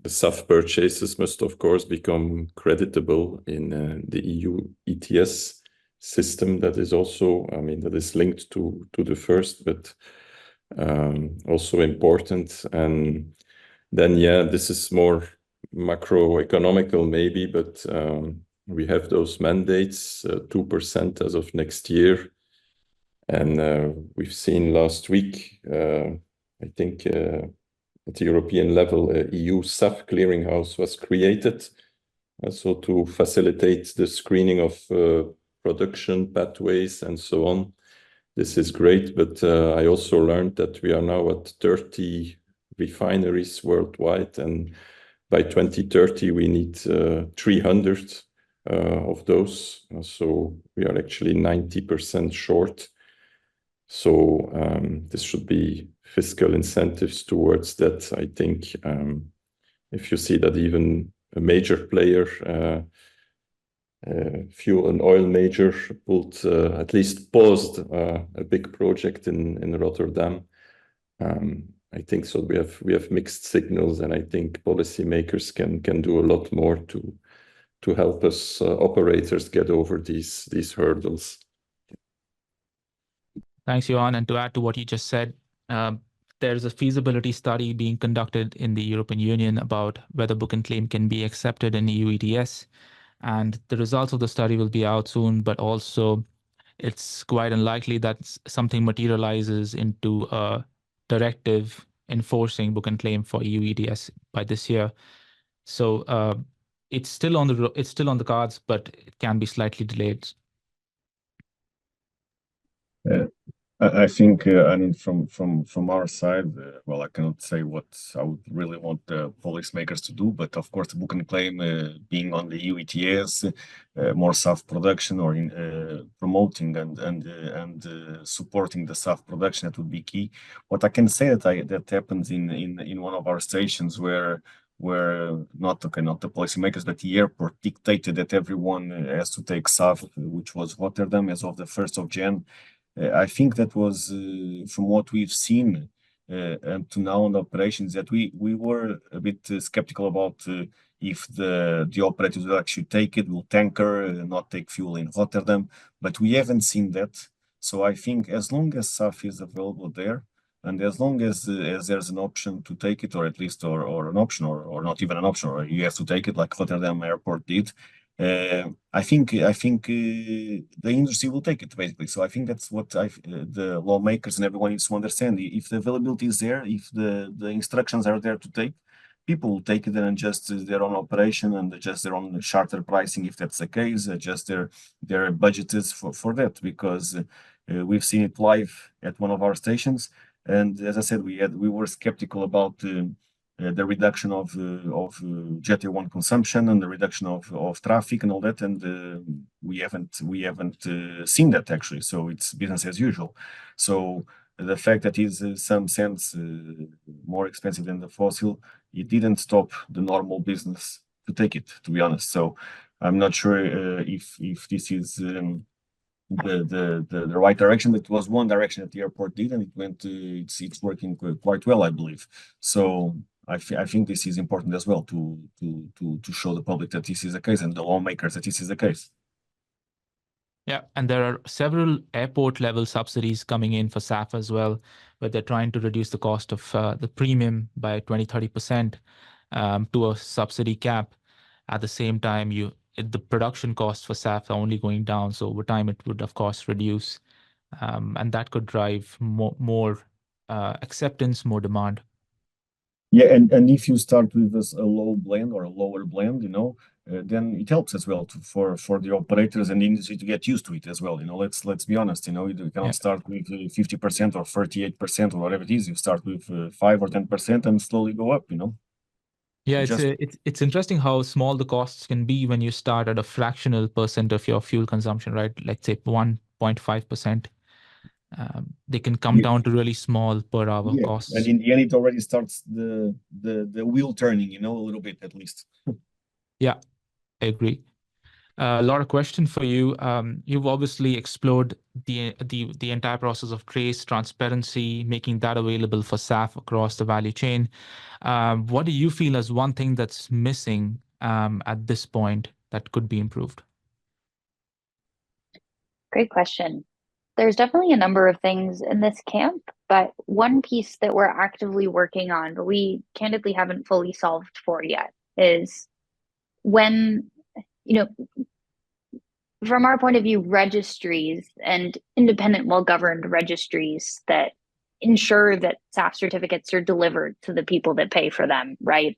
S3: SAF purchases must, of course, become creditable in the EU ETS system. That is also, I mean, that is linked to the first, but also important. And then, yeah, this is more macroeconomical maybe, but we have those mandates, 2% as of next year. And we've seen last week, I think at the European level, EU SAF clearinghouse was created. So to facilitate the screening of production pathways and so on. This is great, but I also learned that we are now at 30 refineries worldwide, and by 2030 we need 300 of those. So we are actually 90% short. So this should be fiscal incentives towards that. I think if you see that even a major player, fuel and oil major, pulled at least paused a big project in Rotterdam. I think so. We have mixed signals, and I think policymakers can do a lot more to help us operators get over these hurdles.
S1: Thanks, Johan. And to add to what you just said, there's a feasibility study being conducted in the European Union about whether book and claim can be accepted in EU ETS. And the results of the study will be out soon, but also it's quite unlikely that something materializes into a directive enforcing book and claim for EU ETS by this year. So it's still on the cards, but it can be slightly delayed.
S4: I think, I mean, from our side, well, I cannot say what I would really want the policymakers to do, but of course, the book and claim being on the EU ETS, more SAF production, or in promoting and supporting the SAF production, that would be key. What I can say that happens in one of our stations where not the policymakers, but the airport dictated that everyone has to take SAF, which was Rotterdam, as of the 1st of Jan. I think that was, from what we've seen and to now on the operations, that we were a bit skeptical about if the operators will actually take it, will tanker, not take fuel in Rotterdam, but we haven't seen that. So I think as long as SAF is available there, and as long as there's an option to take it, or at least or an option, or not even an option, or you have to take it like Rotterdam Airport did, I think the industry will take it, basically. So I think that's what the lawmakers and everyone needs to understand. If the availability is there, if the instructions are there to take, people will take it and adjust their own operation and adjust their own charter pricing, if that's the case, adjust their budgets for that, because we've seen it live at one of our stations. And as I said, we were skeptical about the reduction of Jet A1 consumption and the reduction of traffic and all that, and we haven't seen that actually. So it's business as usual. So the fact that it's some cents more expensive than the fossil, it didn't stop the normal business to take it, to be honest. So I'm not sure if this is the right direction. It was one direction that the airport did, and it went. It's working quite well, I believe. So I think this is important as well to show the public that this is the case, and the lawmakers that this is the case.
S1: Yeah, and there are several airport level subsidies coming in for SAF as well, where they're trying to reduce the cost of the premium by 20-30% to a subsidy cap. At the same time, the production costs for SAF are only going down. So over time, it would, of course, reduce. And that could drive more acceptance, more demand.
S4: Yeah, and if you start with a low blend or a lower blend, then it helps as well for the operators and the industry to get used to it as well. Let's be honest. You cannot start with 50% or 38% or whatever it is. You start with 5 or 10% and slowly go up.
S1: Yeah, it's interesting how small the costs can be when you start at a fractional percent of your fuel consumption, right? Let's say 1.5%. They can come down to really small per hour costs.
S4: And in the end, it already starts the wheel turning, a little bit at least.
S1: Yeah, I agree. Laura, question for you. You've obviously explored the entire process of trace transparency, making that available for SAF across the value chain. What do you feel as one thing that's missing at this point that could be improved?
S5: Great question. There's definitely a number of things in this camp, but one piece that we're actively working on, but we candidly haven't fully solved for yet, is when, from our point of view, registries and independent, well-governed registries that ensure that SAF certificates are delivered to the people that pay for them, right,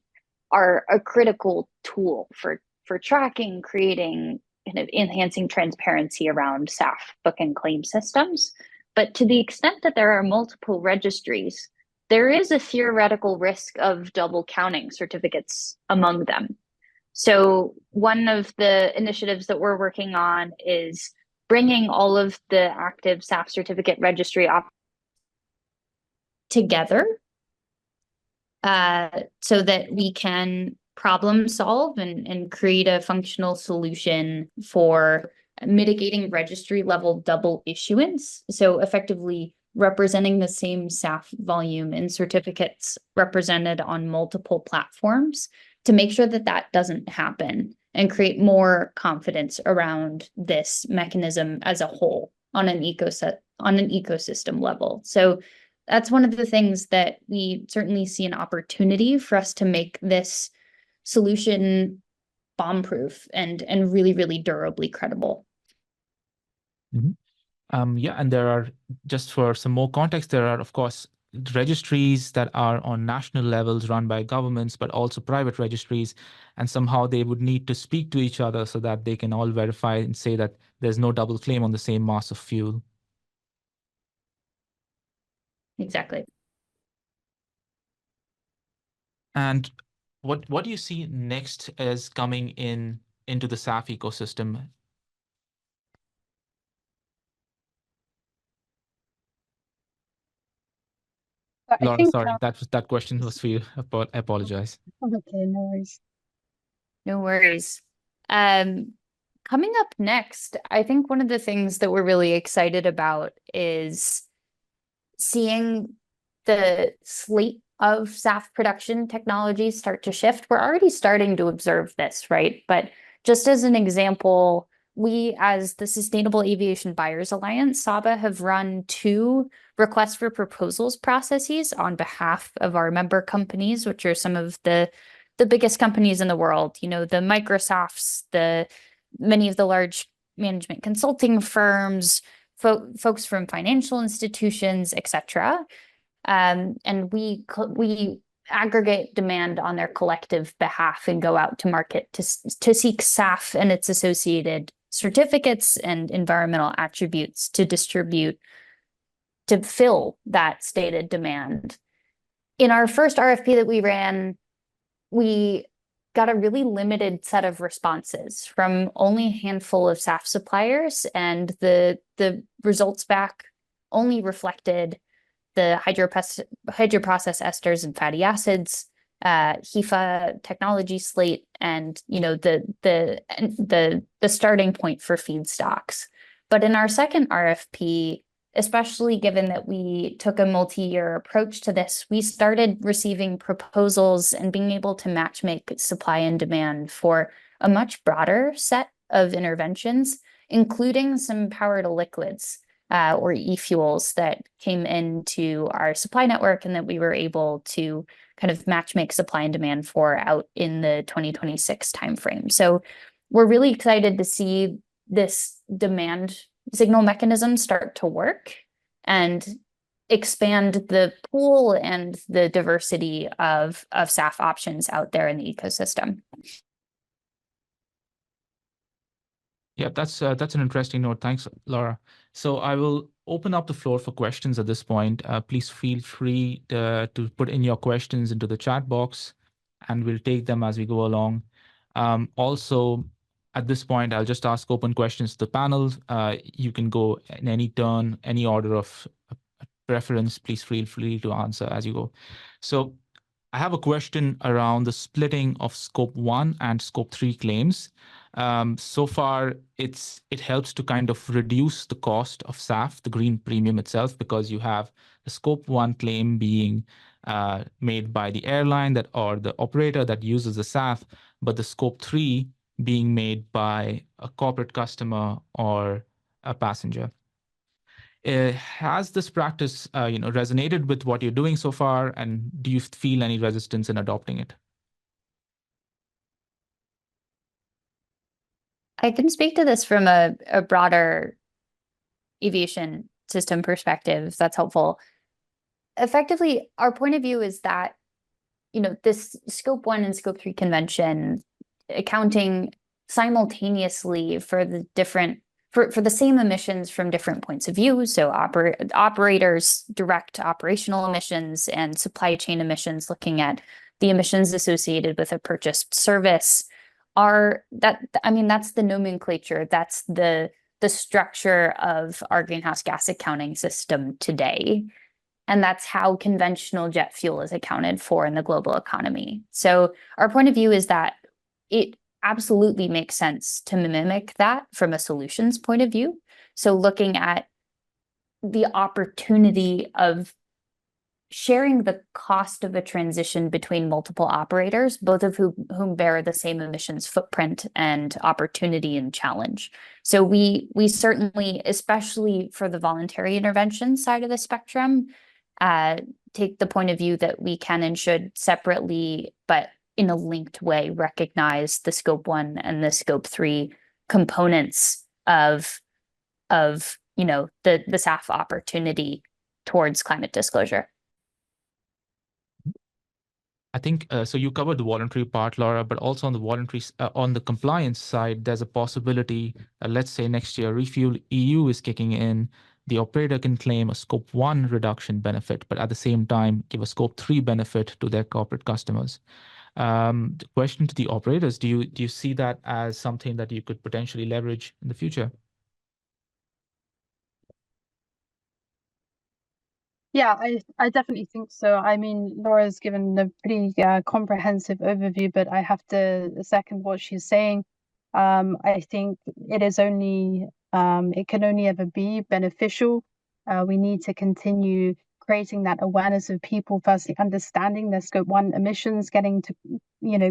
S5: are a critical tool for tracking, creating, kind of enhancing transparency around SAF book and claim systems. But to the extent that there are multiple registries, there is a theoretical risk of double counting certificates among them. So one of the initiatives that we're working on is bringing all of the active SAF certificate registry together so that we can problem solve and create a functional solution for mitigating registry level double issuance. So effectively representing the same SAF volume in certificates represented on multiple platforms to make sure that that doesn't happen and create more confidence around this mechanism as a whole on an ecosystem level. So that's one of the things that we certainly see an opportunity for us to make this solution bomb-proof and really, really durably credible.
S1: Mm-hmm. Yeah, and there are, just for some more context, there are, of course, registries that are on national levels run by governments, but also private registries, and somehow they would need to speak to each other so that they can all verify and say that there's no double claim on the same mass of fuel.
S5: Exactly.
S1: And what do you see next as coming into the SAF ecosystem? Laura, sorry, that question was for you. I apologize.
S2: Okay, no worries.
S5: No worries. Coming up next, I think one of the things that we're really excited about is seeing the slate of SAF production technologies start to shift. We're already starting to observe this, right? But just as an example, we, as the Sustainable Aviation Buyers Alliance, SABA, have run 2 requests for proposals processes on behalf of our member companies, which are some of the biggest companies in the world, the Microsofts, many of the large management consulting firms, folks from financial institutions, etc. And we aggregate demand on their collective behalf and go out to market to seek SAF and its associated certificates and environmental attributes to distribute to fill that stated demand. In our first RFP that we ran, we got a really limited set of responses from only a handful of SAF suppliers, and the results back only reflected the hydroprocess esters and fatty acids, HEFA technology slate, and the starting point for feedstocks. But in our second RFP, especially given that we took a multi-year approach to this, we started receiving proposals and being able to matchmake supply and demand for a much broader set of interventions, including some power to liquids or e-fuels that came into our supply network and that we were able to kind of matchmake supply and demand for out in the 2026 timeframe. So we're really excited to see this demand signal mechanism start to work and expand the pool and the diversity of SAF options out there in the ecosystem.
S1: Yeah, that's an interesting note. Thanks, Laura. So I will open up the floor for questions at this point. Please feel free to put in your questions into the chat box, and we'll take them as we go along. Also, at this point, I'll just ask open questions to the panel. You can go in any turn, any order of preference. Please feel free to answer as you go. So I have a question around the splitting of scope 1 and scope 3 claims. So far, it helps to kind of reduce the cost of SAF, the green premium itself, because you have the scope 1 claim being made by the airline or the operator that uses the SAF, but the scope 3 being made by a corporate customer or a passenger. Has this practice resonated with what you're doing so far, and do you feel any resistance in adopting it?
S5: I can speak to this from a broader aviation system perspective, if that's helpful. Effectively, our point of view is that, this scope 1 and scope 3 convention accounting simultaneously for the different for the same emissions from different points of view. So operators, direct operational emissions, and supply chain emissions, looking at the emissions associated with a purchased service, that's the nomenclature, that's the structure of our greenhouse gas accounting system today. And that's how conventional jet fuel is accounted for in the global economy. So our point of view is that it absolutely makes sense to mimic that from a solutions point of view. So looking at the opportunity of sharing the cost of a transition between multiple operators, both of whom bear the same emissions footprint and opportunity and challenge. So we certainly, especially for the voluntary intervention side of the spectrum, take the point of view that we can and should separately, but in a linked way, recognize the scope 1 and the scope 3 components of the SAF opportunity towards climate disclosure.
S1: I think so. You covered the voluntary part, Laura, but also on the on the compliance side, there's a possibility. Let's say next year, Refuel EU is kicking in. The operator can claim a scope 1 reduction benefit, but at the same time give a scope 3 benefit to their corporate customers. The question to the operators: do you see that as something that you could potentially leverage in the future?
S2: Yeah, I definitely think so. I mean, Laura's given a pretty comprehensive overview, but I have to second what she's saying. I think it is only it can only ever be beneficial. We need to continue creating that awareness of people firstly understanding their scope 1 emissions, getting to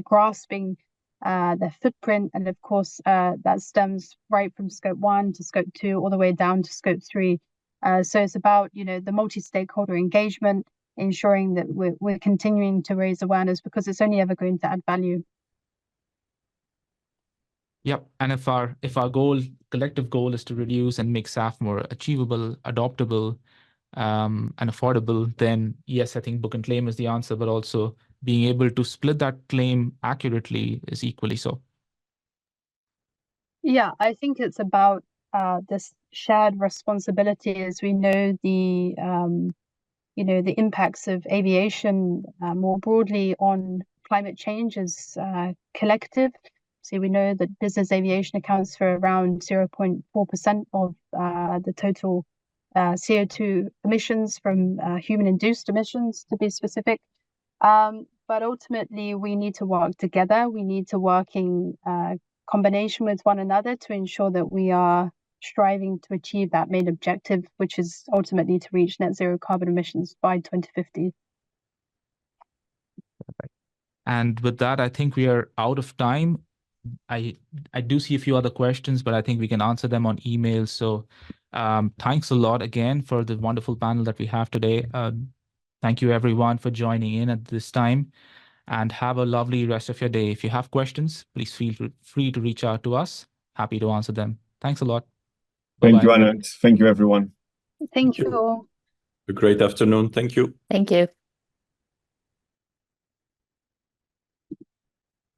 S2: grasping their footprint, and of course that stems right from scope 1 to scope 2 all the way down to scope 3. So it's about the multi-stakeholder engagement, ensuring that we're continuing to raise awareness, because it's only ever going to add value.
S1: Yep, and if our collective goal is to reduce and make SAF more achievable, adoptable, and affordable, then yes, I think book and claim is the answer, but also being able to split that claim accurately is equally so.
S2: Yeah, I think it's about this shared responsibility. As we know, the impacts of aviation more broadly on climate change is collective. So we know that business aviation accounts for around 0.4% of the total CO2 emissions from human-induced emissions, to be specific. But ultimately, we need to work together. We need to work in combination with one another to ensure that we are striving to achieve that main objective, which is ultimately to reach net zero carbon emissions by 2050.
S1: And with that, I think we are out of time. I do see a few other questions, but I think we can answer them on email. So thanks a lot again for the wonderful panel that we have today. Thank you everyone for joining in at this time. and have a lovely rest of your day. If you have questions, please feel free to reach out to us. Happy to answer them. Thanks a lot.
S4: Thank you,
S1: Bye-bye.
S4: Anand. Thank you, everyone.
S2: Thank you all.
S3: A great afternoon. Thank you.
S5: Thank you.